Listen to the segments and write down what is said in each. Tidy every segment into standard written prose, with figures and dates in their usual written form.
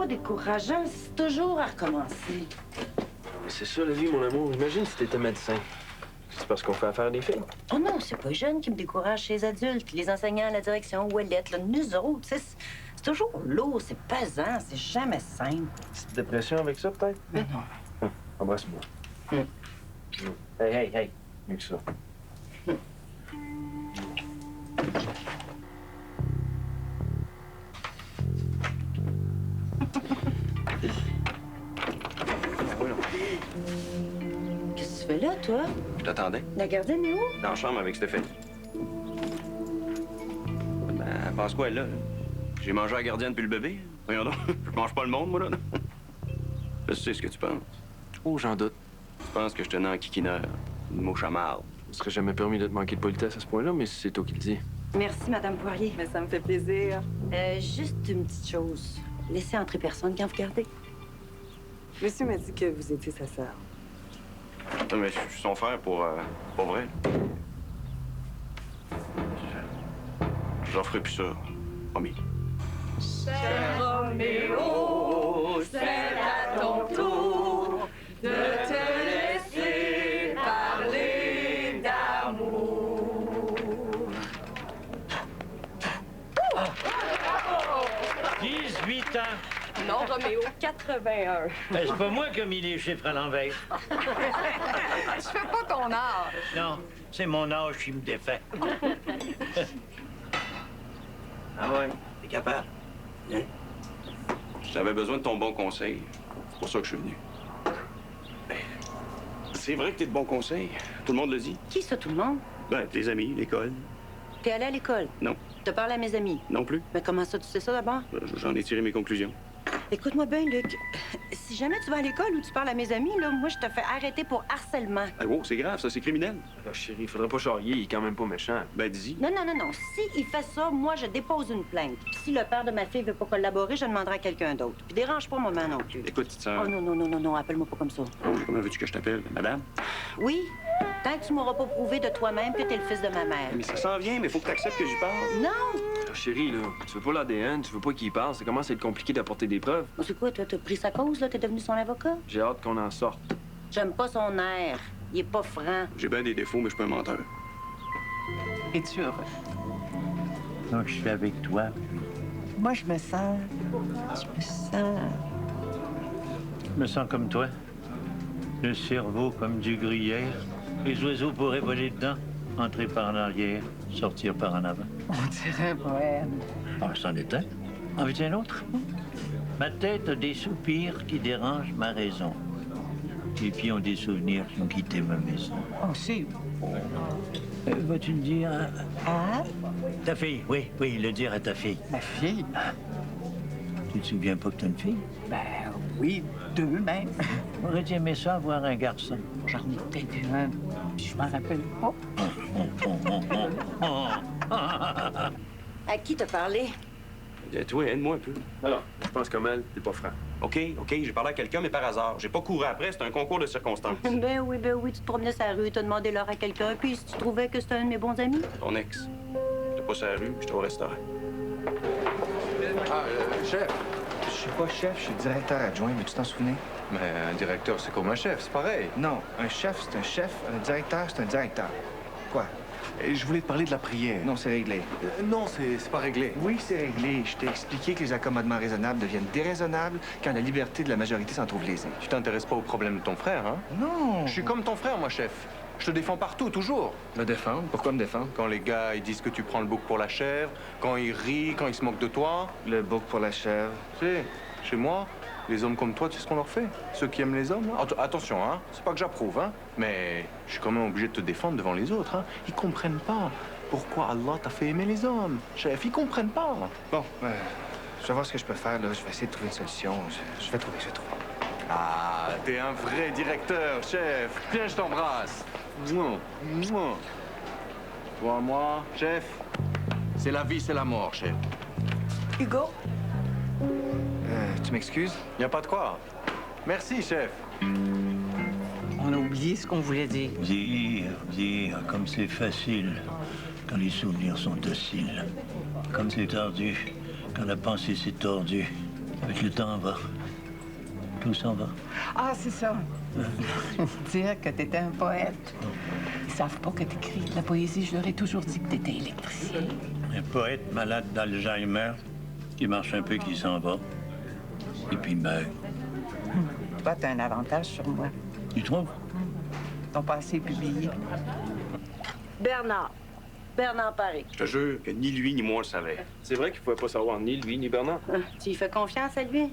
décourageant, c'est toujours à recommencer. Mais c'est ça, la vie, mon amour. Imagine si t'étais médecin. C'est parce qu'on fait affaire à des filles. Oh non, c'est pas les jeunes qui me découragent, c'est les adultes, les enseignants, la direction, Ouellette, là, nous autres, c'est toujours lourd, c'est pesant, c'est jamais simple. Petite dépression avec ça, peut-être? Mais non. Embrasse-moi. Hey. Mieux que ça. Qu'est-ce que tu fais là, toi? Je t'attendais. La gardienne est où? Dans la chambre avec Stéphanie. Ben, pense quoi, là? J'ai mangé la gardienne puis le bébé. Voyons donc, je mange pas le monde, moi, là. Je sais ce que tu penses. Oh, j'en doute. Tu penses que je tenais en kikineur, une mouche à marde. Il serait jamais permis de te manquer de politesse à ce point-là, mais c'est toi qui le dis. Merci, Madame Poirier. Mais ça me fait plaisir. Juste une petite chose. Laissez entrer personne quand vous gardez. Monsieur m'a dit que vous étiez sa sœur. Non, mais je suis son frère pour vrai. J'en ferai plus ça. Promis. Cher Roméo, c'est à ton tour de te laisser parler d'amour. 18 ans. Non, Roméo, 81. C'est pas moi qui ai mis les chiffres à l'envers. Je fais pas ton âge. Non, c'est mon âge qui me défait. Ah ouais, t'es capable. Viens. J'avais besoin de ton bon conseil. C'est pour ça que je suis venu. Ben, c'est vrai que t'es de bons conseils. Tout le monde le dit. Qui ça, tout le monde? Ben, tes amis, l'école. T'es allé à l'école? Non. T'as parlé à mes amis? Non plus. Mais comment ça, tu sais ça d'abord? J'en ai tiré mes conclusions. Écoute-moi bien, Luc. Si jamais tu vas à l'école ou tu parles à mes amis, là, moi, je te fais arrêter pour harcèlement. Ah, wow, c'est grave, ça, c'est criminel. Alors, chérie, faudrait pas charrier, il est quand même pas méchant. Ben, dis-y. Non. Si il fait ça, moi, je dépose une plainte. Puis si le père de ma fille veut pas collaborer, je demanderai à quelqu'un d'autre. Puis dérange pas maman non plus. Écoute, petite sœur. Oh non, appelle-moi pas comme ça. Comment veux-tu que je t'appelle, madame? Oui, tant que tu m'auras pas prouvé de toi-même que t'es le fils de ma mère. Mais ça s'en vient, mais faut que t'acceptes que j'y parle. Non! Alors, chérie, là, tu veux pas l'ADN, tu veux pas qu'il y parle, ça commence à être compliqué d'apporter des preuves. C'est quoi, toi, t'as pris sa cause, là? T'es devenu son avocat? J'ai hâte qu'on en sorte. J'aime pas son air. Il est pas franc. J'ai bien des défauts, mais je suis pas un menteur. Es-tu heureux? Donc, je suis avec toi. Moi, je me sens... Je me sens comme toi. Le cerveau comme du gruyère. Les oiseaux pourraient voler dedans, entrer par en arrière, sortir par en avant. On dirait un poème. Ah, c'en est un. En veux-tu un autre? Ma tête a des soupirs qui dérangent ma raison. Les pieds ont des souvenirs qui ont quitté ma maison. Oh, c'est... Vas-tu le dire à... Ah? Ta fille, oui, le dire à ta fille. Ma fille? Tu te souviens pas que t'as une fille? Ben oui, 2 même. Aurais-tu aimé ça avoir un garçon? J'en ai peut-être eu un, puis je m'en rappelle pas. À qui t'as parlé? Toi, aide-moi un peu. Alors, je pense comme elle, t'es pas franc. OK, j'ai parlé à quelqu'un, mais par hasard. J'ai pas couru après, c'est un concours de circonstances. Ben oui, tu te promenais sur la rue, t'as demandé l'heure à quelqu'un, puis si tu trouvais que c'était un de mes bons amis? Ton ex. J'étais pas sur la rue, j'étais au restaurant. Chef. Je suis pas chef, je suis directeur adjoint, veux-tu t'en souvenir? Mais un directeur, c'est comme un chef, c'est pareil. Non, un chef, c'est un chef, un directeur, c'est un directeur. Quoi? Et je voulais te parler de la prière. Non, c'est réglé. Non, c'est pas réglé. Oui, c'est réglé. Je t'ai expliqué que les accommodements raisonnables deviennent déraisonnables quand la liberté de la majorité s'en trouve lésée. Tu t'intéresses pas au problème de ton frère, hein? Non! Je suis comme ton frère, moi, chef. Je te défends partout, toujours. Me défendre? Pourquoi me défendre? Quand les gars, ils disent que tu prends le bouc pour la chèvre, quand ils rient, quand ils se moquent de toi. Le bouc pour la chèvre. Tu sais, chez moi, les hommes comme toi, tu sais ce qu'on leur fait? Ceux qui aiment les hommes, là. Attention, hein? C'est pas que j'approuve, hein? Mais je suis quand même obligé de te défendre devant les autres, hein? Ils comprennent pas pourquoi Allah t'a fait aimer les hommes. Chef, ils comprennent pas. Bon, je vais voir ce que je peux faire, là. Je vais essayer de trouver une solution. Je vais trouver. Ah, t'es un vrai directeur, chef. Viens, je t'embrasse. Mouah. Toi, moi, chef, c'est la vie, c'est la mort, chef. Hugo? Tu m'excuses? Y a pas de quoi. Merci, chef. On a oublié ce qu'on voulait dire. Dire, comme c'est facile quand les souvenirs sont dociles. Comme c'est tordu quand la pensée s'est tordue. Avec le temps, va. Tout s'en va. Ah, c'est ça. Dire que t'étais un poète. Ils savent pas que t'écris de la poésie. Je leur ai toujours dit que t'étais électricien. Un poète malade d'Alzheimer, qui marche un peu, qui s'en va. Et puis meurt. Toi, t'as un avantage sur moi. Tu trouves? Ton passé est publié. Bernard. Bernard Paré. Je te jure que ni lui ni moi le savait. C'est vrai qu'il pouvait pas savoir ni lui ni Bernard. Tu y fais confiance à lui?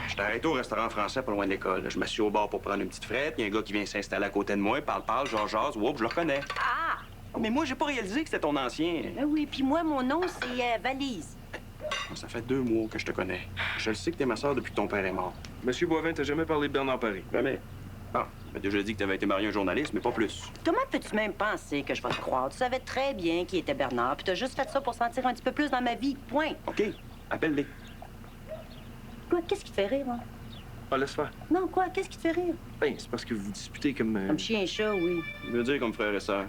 J'étais arrêté au restaurant français pas loin de l'école. Je m'assis au bar pour prendre une petite frette. Il y a un gars qui vient s'installer à côté de moi. Il parle, jase. Oups, je le reconnais. Ah! Mais moi, j'ai pas réalisé que c'était ton ancien. Ben oui, puis moi, mon nom, c'est Valise. Ça fait 2 mois que je te connais. Je le sais que t'es ma sœur depuis que ton père est mort. Monsieur Boivin, t'as jamais parlé de Bernard Paré? Jamais. Bon, il m'a déjà dit que t'avais été marié à un journaliste, mais pas plus. Comment peux-tu même penser que je vais te croire? Tu savais très bien qui était Bernard, puis t'as juste fait ça pour sentir un petit peu plus dans ma vie. Point. OK, appelle-les. Quoi? Qu'est-ce qui te fait rire, moi? Ah, laisse faire. Non, quoi? Qu'est-ce qui te fait rire? Ben, c'est parce que vous disputez comme... Comme chien et chat, oui. Je veux dire comme frère et sœur.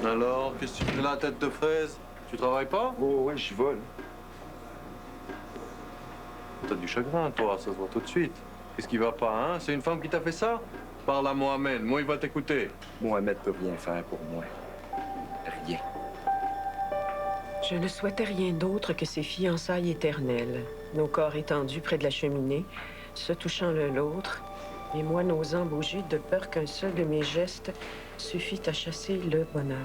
Alors, qu'est-ce que tu fais là, tête de fraise? Tu travailles pas? Oh, ouais, j'y vole. T'as du chagrin, toi, ça se voit tout de suite. Qu'est-ce qui va pas, hein? C'est une femme qui t'a fait ça? Parle à Mohamed, moi, il va t'écouter. Mohamed peut rien faire pour moi. Rien. Je ne souhaitais rien d'autre que ces fiançailles éternelles, nos corps étendus près de la cheminée, se touchant l'un l'autre, et moi n'osant bouger de peur qu'un seul de mes gestes suffit à chasser le bonheur.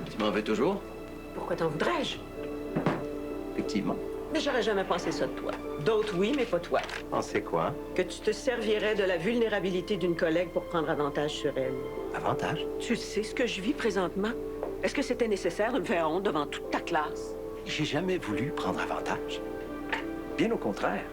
Tu m'en veux toujours? Pourquoi t'en voudrais-je? Effectivement. Mais j'aurais jamais pensé ça de toi. D'autres, oui, mais pas toi. Pensez quoi? Que tu te servirais de la vulnérabilité d'une collègue pour prendre avantage sur elle. Avantage? Tu sais ce que je vis présentement? Est-ce que c'était nécessaire de me faire honte devant toute ta classe? J'ai jamais voulu prendre avantage. Bien au contraire.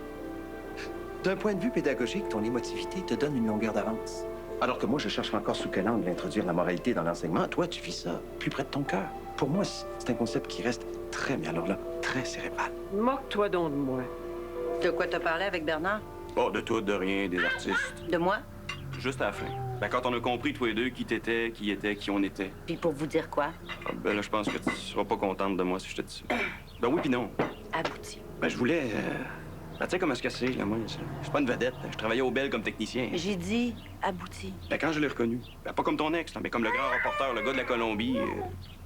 D'un point de vue pédagogique, ton émotivité te donne une longueur d'avance. Alors que moi, je cherche encore sous quel angle introduire la moralité dans l'enseignement. Toi, tu vis ça plus près de ton cœur. Pour moi, c'est un concept qui reste très, mais alors là, très cérébral. Moque-toi donc de moi. De quoi t'as parlé avec Bernard? Oh, de tout, de rien, des artistes. De moi? Juste à la fin. Ben, quand on a compris, tous les deux, qui t'étais, qui était, qui on était. Puis pour vous dire quoi? Ah, ben là, je pense que tu seras pas contente de moi si je te dis ça. Ben oui, puis non. Abouti. Ben, je voulais... Ben, tu sais comment est-ce que c'est, là, moi. Je suis pas une vedette. Je travaillais au Bell comme technicien. J'ai dit abouti. Ben, quand je l'ai reconnu. Ben, pas comme ton ex, là, mais comme le grand reporter, le gars de la Colombie.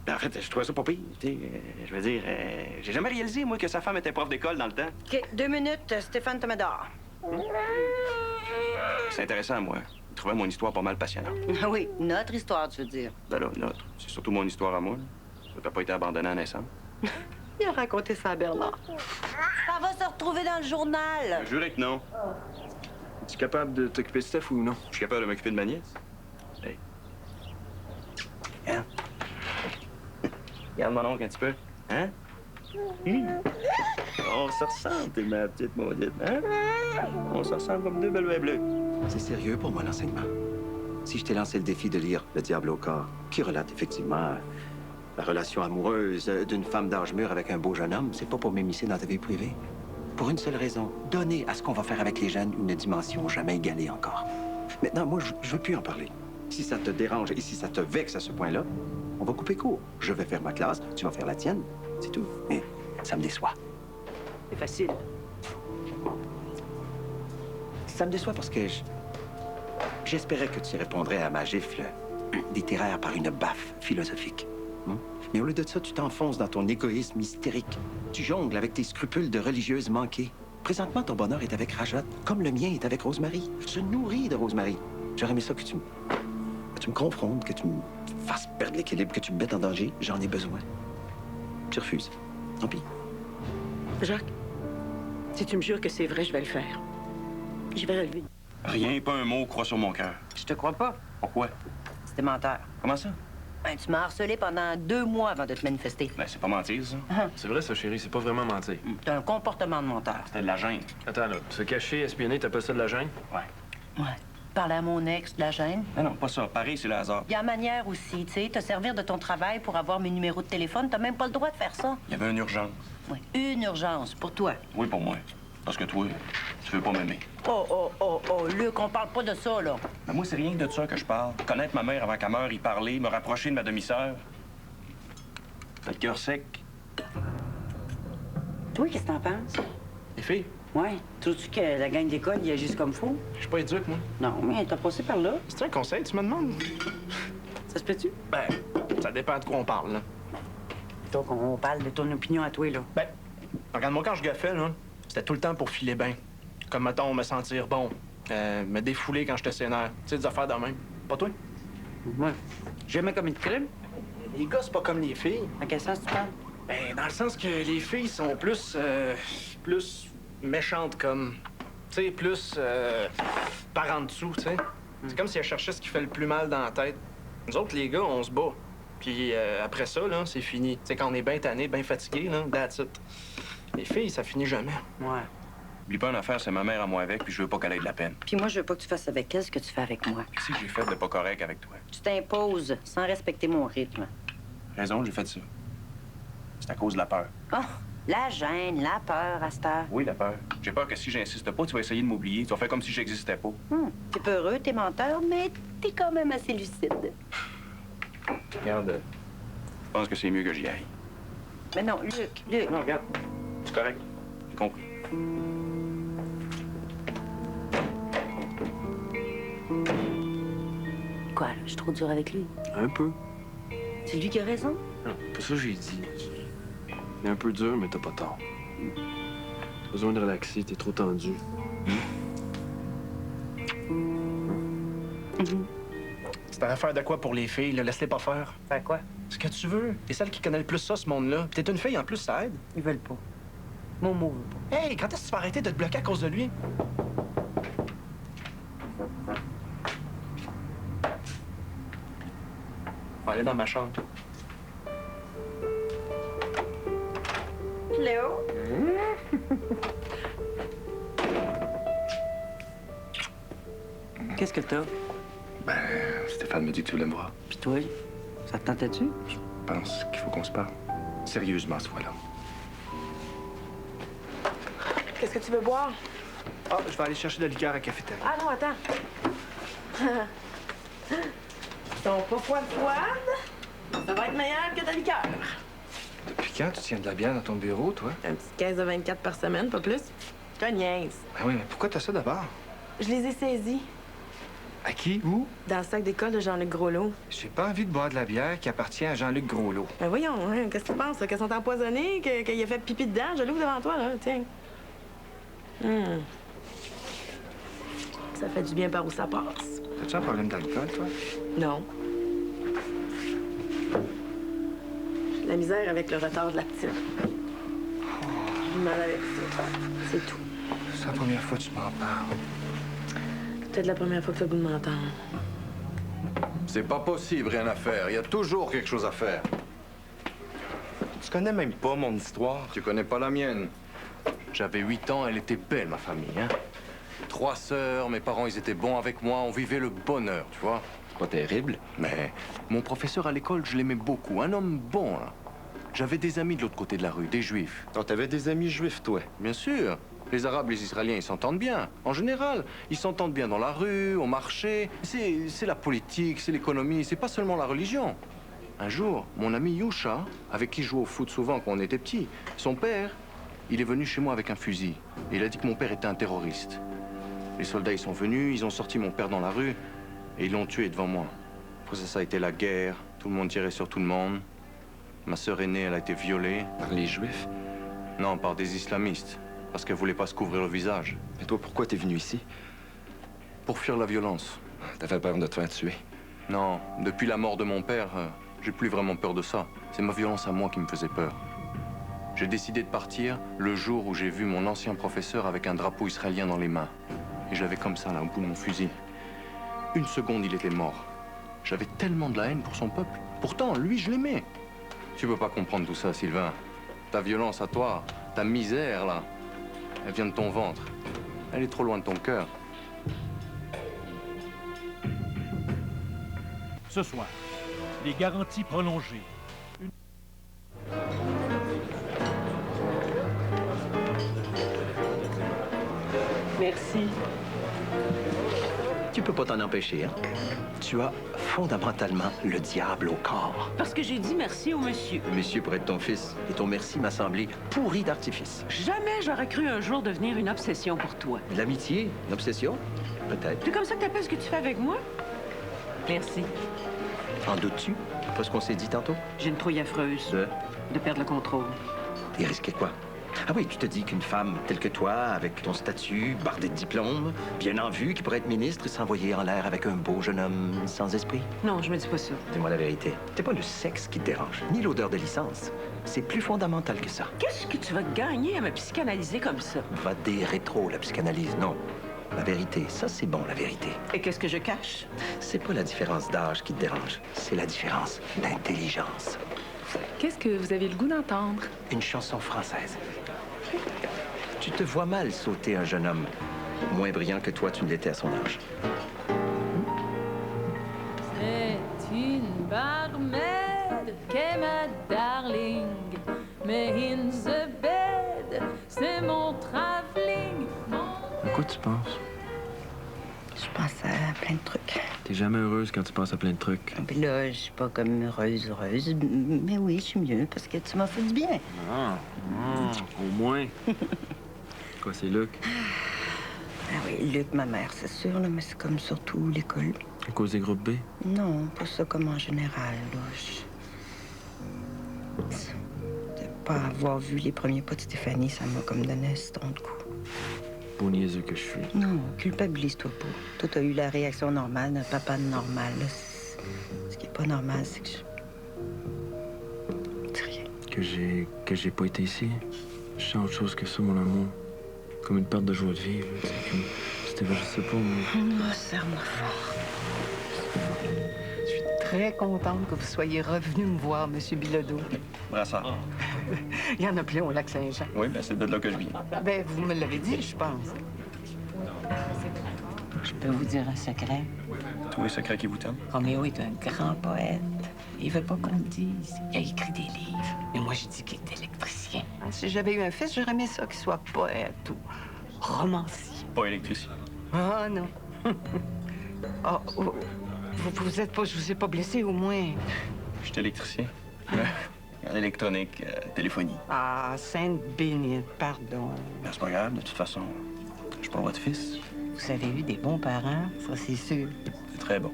Ben, en fait, je trouvais ça pas pire, tu sais. Je veux dire, j'ai jamais réalisé, moi, que sa femme était prof d'école dans le temps. OK, 2 minutes, Stéphane Tomador. C'est intéressant, moi. Il trouvait mon histoire pas mal passionnante. Oui, notre histoire, tu veux dire. Ben là, notre. C'est surtout mon histoire à moi. Ça n'a pas été abandonné à la naissance. Il a raconté ça à Bernard. Ça va se retrouver dans le journal. Je jurais que non. Es-tu capable de t'occuper de Steph ou non? Je suis capable de m'occuper de ma nièce. Hey. Hein? Regarde mon oncle un petit peu. Hein? On se ressemble, t'es ma petite maudite, hein? On se ressemble comme 2 belles bleues. C'est sérieux pour moi, l'enseignement. Si je t'ai lancé le défi de lire Le Diable au corps, qui relate effectivement la relation amoureuse d'une femme d'âge mûr avec un beau jeune homme, c'est pas pour m'immiscer dans ta vie privée. Pour une seule raison, donner à ce qu'on va faire avec les jeunes une dimension jamais égalée encore. Maintenant, moi, je veux plus en parler. Si ça te dérange et si ça te vexe à ce point-là, on va couper court. Je vais faire ma classe, tu vas faire la tienne, c'est tout. Mais ça me déçoit. C'est facile. Ça me déçoit parce que j'espérais que tu répondrais à ma gifle littéraire par une baffe philosophique. Mais au lieu de ça, tu t'enfonces dans ton égoïsme hystérique. Tu jongles avec tes scrupules de religieuse manquée. Présentement, ton bonheur est avec Rajat, comme le mien est avec Rosemary. Je se nourris de Rosemary. J'aurais aimé ça que tu me confrontes, que tu me fasses perdre l'équilibre, que tu me mettes en danger. J'en ai besoin. Je refuse. Tant pis. Jacques, si tu me jures que c'est vrai, je vais le faire. Je vais relever. Rien, pas un mot, crois sur mon cœur. Je te crois pas. Pourquoi? C'était menteur. Comment ça? Ben, tu m'as harcelé pendant 2 mois avant de te manifester. Ben, c'est pas mentir, ça. C'est vrai, ça, chérie, c'est pas vraiment mentir. T'as un comportement de menteur. C'était de la gêne. Attends, là, se cacher, espionner, t'appelles ça de la gêne? Ouais. Ouais. Parler à mon ex, de la gêne. Non, non, pas ça. Pareil, c'est le hasard. Il y a manière aussi, tu sais, te servir de ton travail pour avoir mes numéros de téléphone. T'as même pas le droit de faire ça. Il y avait une urgence. Oui, une urgence pour toi. Oui, pour moi. Parce que toi, tu veux pas m'aimer. Oh, Luc, on parle pas de ça, là. Ben, moi, c'est rien que de ça que je parle. Connaître ma mère avant qu'elle meure, y parler, me rapprocher de ma demi-sœur. T'as le cœur sec. Toi, qu'est-ce que t'en penses? Les filles, Ouais. Trouves-tu que la gang d'école y agisse comme fou? je suis pas éduque, moi. Non, mais t'as passé par là. C'est un conseil, tu me demandes? Ça se peut-tu? Ben, ça dépend de quoi on parle, là. Donc, on parle de ton opinion à toi, là. Ben, regarde-moi quand je gaffais, là, c'était tout le temps pour filer bien. Comme, mettons, me sentir bon, me défouler quand j'étais sénère. Tu sais, des affaires de même. Pas toi? Ouais. Jamais commis de crime? Les gars, c'est pas comme les filles. En quel sens tu parles? Ben, dans le sens que les filles sont plus méchantes, comme... Tu sais, plus par en dessous, tu sais. C'est comme si elles cherchaient ce qui fait le plus mal dans la tête. Nous autres, les gars, on se bat. Puis après ça, là, c'est fini. Tu sais, quand on est bien tanné, bien fatigué, là, that's it. Les filles, ça finit jamais. Ouais. Oublie pas une affaire, c'est ma mère à moi avec, puis je veux pas qu'elle ait de la peine. Puis moi, je veux pas que tu fasses avec elle ce que tu fais avec moi. Qu'est-ce que j'ai fait de pas correct avec toi? Tu t'imposes sans respecter mon rythme. Raison, j'ai fait ça. C'est à cause de la peur. Oh, la gêne, la peur, à cette heure. Oui, la peur. J'ai peur que si j'insiste pas, tu vas essayer de m'oublier. Tu vas faire comme si j'existais pas. T'es peureux, t'es menteur, mais t'es quand même assez lucide. Regarde, je pense que c'est mieux que j'y aille. Mais non, Luc. Non, regarde. C'est correct. J'ai compris. Quoi, là, je suis trop dur avec lui? Un peu. C'est lui qui a raison? Non, pas ça que j'ai dit. Il est un peu dur, mais t'as pas tort. T'as besoin de relaxer, t'es trop tendu. C'est une affaire de quoi pour les filles, là? Laisse-les pas faire. Faire quoi? Ce que tu veux. T'es celle qui connaît le plus ça, ce monde-là. Puis t'es une fille, en plus, ça aide. Ils veulent pas. Momo veut pas. Hey, quand est-ce que tu vas arrêter de te bloquer à cause de lui? On va aller dans ma chambre. Léo? Qu'est-ce que t'as? Ben, Stéphane me dit que tu voulais me voir. Puis toi, ça te tentait-tu? Je pense qu'il faut qu'on se parle. Sérieusement, ce fois-là. Qu'est-ce que tu veux boire? Ah, je vais aller chercher de la liqueur à la cafétéria. Ah non, attends. Ils sont pas froides. Ça va être meilleur que ta liqueur. Depuis quand tu tiens de la bière dans ton bureau, toi? Un petit 15 à 24 par semaine, pas plus. Je te niaise. Ben oui, mais pourquoi t'as ça d'abord? Je les ai saisis À qui? Où? dans le sac d'école de Jean-Luc Groslot. J'ai pas envie de boire de la bière qui appartient à Jean-Luc Groslot. Ben voyons, hein, qu'est-ce que tu penses? Qu'elles sont empoisonnées, qu'il a fait pipi dedans? Je l'ouvre devant toi, là, tiens. Ça fait du bien par où ça passe. T'as-tu un problème d'alcool, toi? Non. J'ai de la misère avec le retard de la petite. J'ai du mal avec ça. C'est tout. C'est la première fois que tu m'en parles. Peut-être la première fois que tu as le goût de m'entendre. C'est pas possible, rien à faire. Il y a toujours quelque chose à faire. Tu connais même pas mon histoire. Tu connais pas la mienne. J'avais 8 ans, elle était belle, ma famille, hein. 3 sœurs, mes parents, ils étaient bons avec moi, on vivait le bonheur, tu vois. Pas terrible. Mais mon professeur à l'école, je l'aimais beaucoup, un homme bon, là. J'avais des amis de l'autre côté de la rue, des juifs. Donc, t'avais des amis juifs, toi? Bien sûr. Les Arabes, les Israéliens, ils s'entendent bien. En général, ils s'entendent bien dans la rue, au marché. C'est la politique, c'est l'économie, c'est pas seulement la religion. Un jour, mon ami Yusha, avec qui je jouais au foot souvent quand on était petit, son père, il est venu chez moi avec un fusil. Et il a dit que mon père était un terroriste. Les soldats, ils sont venus, ils ont sorti mon père dans la rue et ils l'ont tué devant moi. Après ça a été la guerre. Tout le monde tirait sur tout le monde. Ma sœur aînée, elle a été violée. Par les Juifs? Non, par des islamistes. Parce qu'elle voulait pas se couvrir le visage. Et toi, pourquoi t'es venu ici? Pour fuir la violence. T'avais peur de te faire tuer? Non, depuis la mort de mon père, j'ai plus vraiment peur de ça. C'est ma violence à moi qui me faisait peur. J'ai décidé de partir le jour où j'ai vu mon ancien professeur avec un drapeau israélien dans les mains. Et je l'avais comme ça, là, au bout de mon fusil. Une seconde, il était mort. J'avais tellement de la haine pour son peuple. Pourtant, lui, je l'aimais. Tu peux pas comprendre tout ça, Sylvain. Ta violence à toi, ta misère, là, elle vient de ton ventre. Elle est trop loin de ton cœur. Ce soir, les garanties prolongées. Merci. Tu peux pas t'en empêcher, hein? Tu as fondamentalement le diable au corps. Parce que j'ai dit merci au monsieur. Le monsieur pourrait être ton fils, et ton merci m'a semblé pourri d'artifice. Jamais j'aurais cru un jour devenir une obsession pour toi. De l'amitié? Une obsession? Peut-être. C'est comme ça que t'appelles ce que tu fais avec moi? Merci. En doutes-tu? Après ce qu'on s'est dit tantôt? J'ai une trouille affreuse. De perdre le contrôle. Et risquer quoi? Ah oui, tu te dis qu'une femme telle que toi, avec ton statut, bardée de diplômes, bien en vue, qui pourrait être ministre, s'envoyer en l'air avec un beau jeune homme sans esprit? Non, je me dis pas ça. Dis-moi la vérité. C'est pas le sexe qui te dérange, ni l'odeur de licence. C'est plus fondamental que ça. Qu'est-ce que tu vas gagner à me psychanalyser comme ça? Va des rétro, la psychanalyse, non. La vérité, ça c'est bon, la vérité. Et qu'est-ce que je cache? C'est pas la différence d'âge qui te dérange, c'est la différence d'intelligence. Qu'est-ce que vous avez le goût d'entendre? Une chanson française. Tu te vois mal sauter un jeune homme moins brillant que toi, tu ne l'étais à son âge. C'est une barmaid qu'est ma darling, mais in the bed, c'est mon travelling. À quoi tu penses? Je pense à plein de trucs. T'es jamais heureuse quand tu penses à plein de trucs. Puis là, je suis pas comme heureuse. Mais oui, je suis mieux parce que tu m'as fait du bien. Au moins. Quoi, c'est Luc? Ah oui, Luc, ma mère, c'est sûr, là, mais c'est comme surtout l'école. À cause des groupes B? Non, pas ça comme en général, là. De pas avoir vu les premiers pas de Stéphanie, ça m'a comme donné un ton de coup. Beau niaiseux que je suis. Non, culpabilise-toi pas. Toi, t'as eu la réaction normale d'un papa normal, là. Ce qui est pas normal, c'est que je... C'est rien. Que j'ai pas été ici. Je sens autre chose que ça, mon amour. Comme une perte de joie de vivre. C'était, je sais pas, mais... Oh, serre-moi fort. Je suis très contente que vous soyez revenu me voir, Monsieur Bilodeau. Brassard. Il y en a plein au Lac-Saint-Jean. Oui, ben c'est de là que je viens. Ben, vous me l'avez dit, je pense. Je peux vous dire un secret? Tous les secrets qui vous tiennent. Roméo est un grand poète. Il veut pas qu'on le dise. Il a écrit des livres. Mais moi, j'ai dit qu'il était électricien. Si j'avais eu un fils, j'aurais aimé ça qu'il soit poète ou romancier. Pas électricien. Ah, non. Ah, oh, vous êtes pas... Je vous ai pas blessé, au moins. Je suis électricien. En électronique, téléphonie. Ah, Sainte bénite, pardon. Ben, c'est pas grave, de toute façon. Je suis pas votre fils. Vous avez eu des bons parents, ça, c'est sûr. C'est très bon.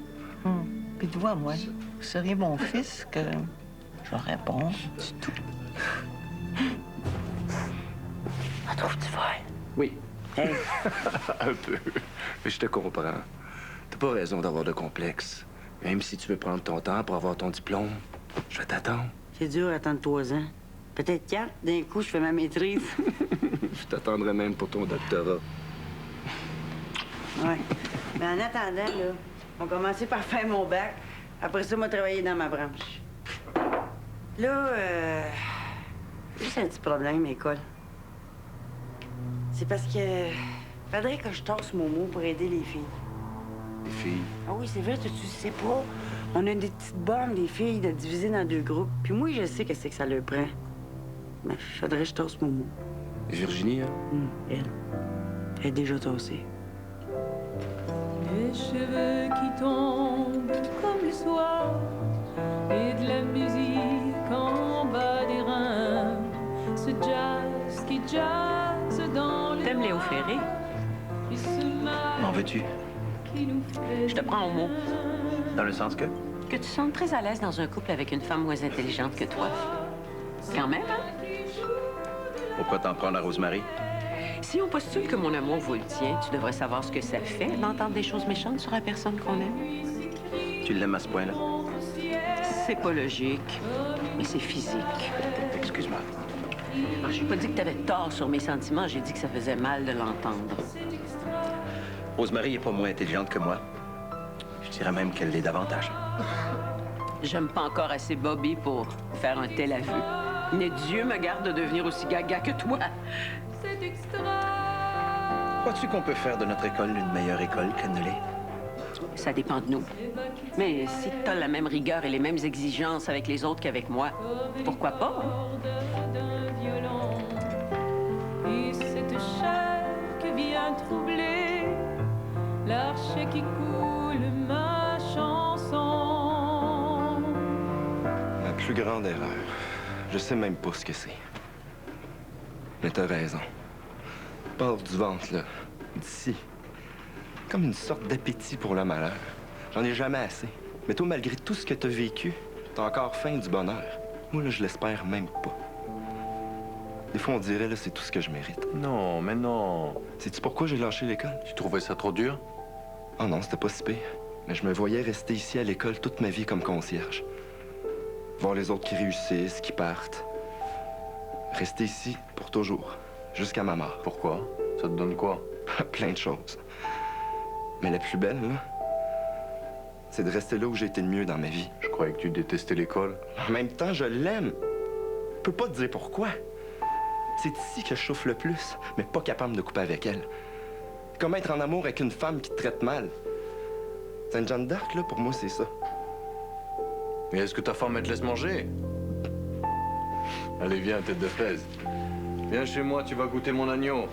Puis tu vois, moi, vous seriez mon fils que j'aurais bon du tout. En trouves-tu vrai? Oui. Hey. Un peu. Mais je te comprends. T'as pas raison d'avoir de complexe. Même si tu veux prendre ton temps pour avoir ton diplôme, je vais t'attendre. C'est dur d'attendre 3 ans. Peut-être 4. D'un coup, je fais ma maîtrise. Je t'attendrai même pour ton doctorat. Ouais. Mais en attendant, là, on va commencer par faire mon bac. Après ça, moi, travailler dans ma branche. Là, juste un petit problème, école. C'est parce que faudrait que je tasse Momo pour aider les filles. Les filles? Ah oui, c'est vrai, tu sais pas. On a des petites bornes, les filles, de diviser dans 2 groupes. Puis moi, je sais que c'est que ça leur prend. Mais faudrait que je tasse Momo. Virginie, hein? Elle. Elle est déjà tassée. Les cheveux qui tombent comme le soir et de la musique en bas des reins. Ce jazz qui jazz dans le T'aimes Léo Ferré? M'en veux-tu? Je te prends au mot. Dans le sens que? Que tu sens très à l'aise dans un couple avec une femme moins intelligente que toi. Quand même, hein? Pourquoi t'en prendre à Rosemary? Si on postule que mon amour vaut le tien, tu devrais savoir ce que ça fait d'entendre des choses méchantes sur la personne qu'on aime. Tu l'aimes à ce point-là? C'est pas logique, mais c'est physique. Excuse-moi. Alors, j'ai pas dit que t'avais tort sur mes sentiments, j'ai dit que ça faisait mal de l'entendre. Rosemary est pas moins intelligente que moi. Je dirais même qu'elle l'est davantage. J'aime pas encore assez Bobby pour faire un tel aveu. Mais Dieu me garde de devenir aussi gaga que toi. C'est extra. Crois-tu qu'on peut faire de notre école une meilleure école qu'elle ne l'est? Ça dépend de nous. Mais si t'as la même rigueur et les mêmes exigences avec les autres qu'avec moi, pourquoi pas, hein? Et cette chair que vient troubler l'arche qui coule ma chanson. Ma plus grande erreur. Je sais même pas ce que c'est. Mais t'as raison. Part du ventre, là. D'ici. Comme une sorte d'appétit pour le malheur. J'en ai jamais assez. Mais toi, malgré tout ce que t'as vécu, t'as encore faim du bonheur. Moi, là, je l'espère même pas. Des fois, on dirait, là, c'est tout ce que je mérite. Non, mais non. Sais-tu pourquoi j'ai lâché l'école? Tu trouvais ça trop dur? Oh non, c'était pas si pire. Mais je me voyais rester ici à l'école toute ma vie comme concierge. Voir les autres qui réussissent, qui partent. Rester ici pour toujours, jusqu'à ma mort. Pourquoi? Ça te donne quoi? Plein de choses. Mais la plus belle, là, c'est de rester là où j'ai été le mieux dans ma vie. Je croyais que tu détestais l'école. En même temps, je l'aime. Je peux pas te dire pourquoi. C'est ici que je souffre le plus, mais pas capable de couper avec elle. Comme être en amour avec une femme qui te traite mal. Sainte Jeanne d'Arc, là, pour moi, c'est ça. Mais est-ce que ta femme, elle te laisse manger? Allez, viens, tête de fraise. Viens chez moi, tu vas goûter mon agneau.